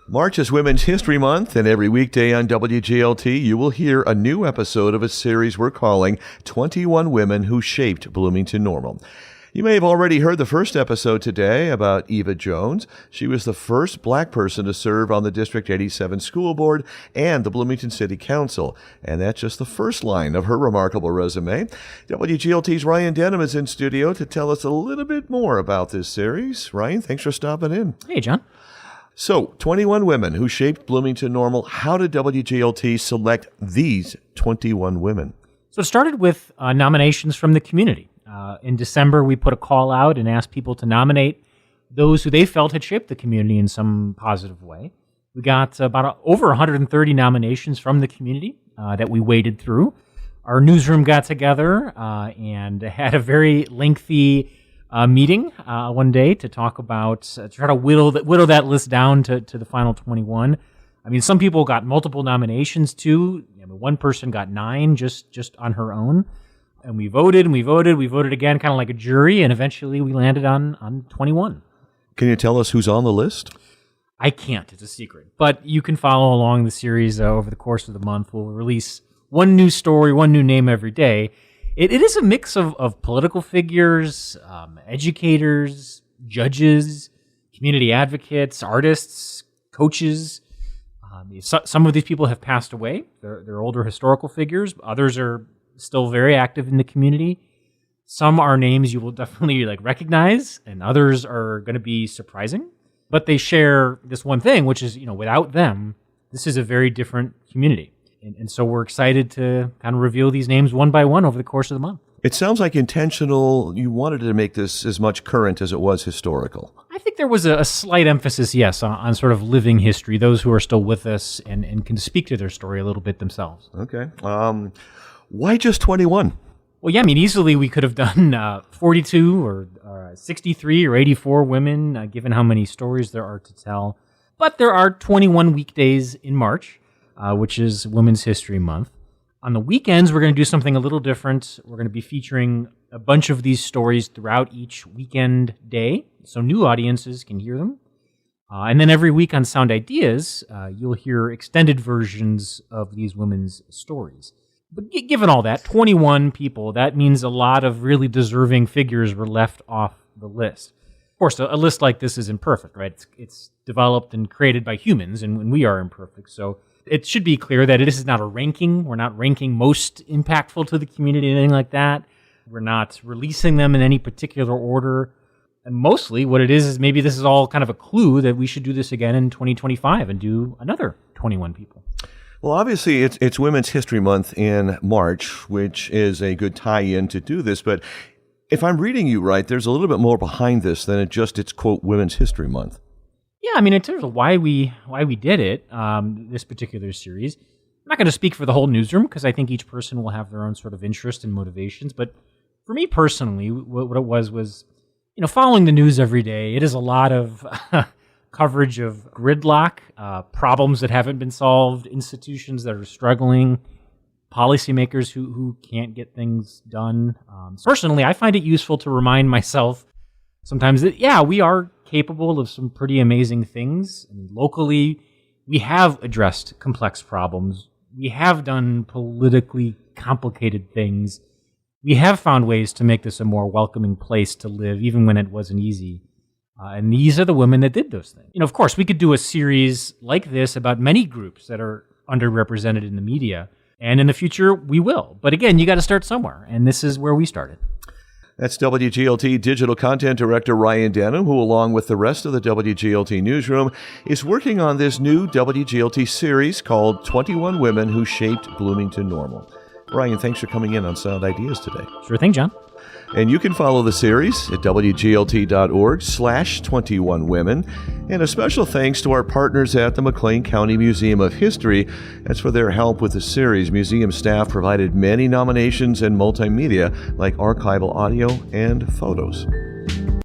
March is Women's History Month, and every weekday on WGLT, you will hear a new episode of a series we're calling 21 Women Who Shaped Bloomington-Normal. You may have already heard the first episode today about Eva Jones. She was the first black person to serve on the District 87 School Board and the Bloomington City Council. And that's just the first line of her remarkable resume. WGLT's Ryan Denham is in studio to tell us a little bit more about this series. Ryan, thanks for stopping in. Hey, John. So, 21 women who shaped Bloomington-Normal. How did WGLT select these 21 women? So it started with nominations from the community. In December, we put a call out and asked people to nominate those who they felt had shaped the community in some positive way. We got about over 130 nominations from the community that we waded through. Our newsroom got together and had a very lengthy meeting one day to talk about, try to whittle that list down to the final 21. I mean, some people got multiple nominations too. I mean, one person got 9 just on her own. And we voted again, kind of like a jury, and eventually we landed on 21. Can you tell us who's on the list? I can't. It's a secret. But you can follow along the series over the course of the month. We'll release one new story, one new name every day. It is a mix of political figures, educators, judges, community advocates, artists, coaches. Some of these people have passed away. They're older historical figures. Others are still very active in the community. Some are names you will definitely recognize, and others are going to be surprising. But they share this one thing, which is, without them, this is a very different community. And so we're excited to kind of reveal these names one by one over the course of the month. It sounds like intentional. You wanted to make this as much current as it was historical. I think there was a slight emphasis, yes, on sort of living history, those who are still with us and can speak to their story a little bit themselves. Okay. Why just 21? Well, yeah, I mean, easily we could have done 42 or 63 or 84 women, given how many stories there are to tell. But there are 21 weekdays in March, which is Women's History Month. On the weekends, we're going to do something a little different. We're going to be featuring a bunch of these stories throughout each weekend day, so new audiences can hear them. And then every week on Sound Ideas, you'll hear extended versions of these women's stories. But given all that, 21 people, that means a lot of really deserving figures were left off the list. Of course, a list like this isn't perfect, right? It's developed and created by humans, and we are imperfect. So it should be clear that this is not a ranking. We're not ranking most impactful to the community, anything like that. We're not releasing them in any particular order. And mostly what it is maybe this is all kind of a clue that we should do this again in 2025 and do another 21 people. Well, obviously, it's Women's History Month in March, which is a good tie-in to do this. But if I'm reading you right, there's a little bit more behind this than it's, quote, Women's History Month. Yeah, I mean, in terms of why we did it, this particular series, I'm not going to speak for the whole newsroom because I think each person will have their own sort of interest and motivations. But for me personally, what it was, following the news every day, it is a lot of coverage of gridlock, problems that haven't been solved, institutions that are struggling, policymakers who can't get things done. Personally, I find it useful to remind myself sometimes that, yeah, we are capable of some pretty amazing things. I mean, locally, we have addressed complex problems. We have done politically complicated things. We have found ways to make this a more welcoming place to live, even when it wasn't easy. And these are the women that did those things. Of course, we could do a series like this about many groups that are underrepresented in the media. And in the future, we will. But again, you got to start somewhere. And this is where we started. That's WGLT Digital Content Director Ryan Denham, who, along with the rest of the WGLT Newsroom, is working on this new WGLT series called 21 Women Who Shaped Bloomington-Normal. Ryan, thanks for coming in on Sound Ideas today. Sure thing, John. And you can follow the series at WGLT.org/21women. And a special thanks to our partners at the McLean County Museum of History. That's for their help with the series. Museum staff provided many nominations and multimedia like archival audio and photos.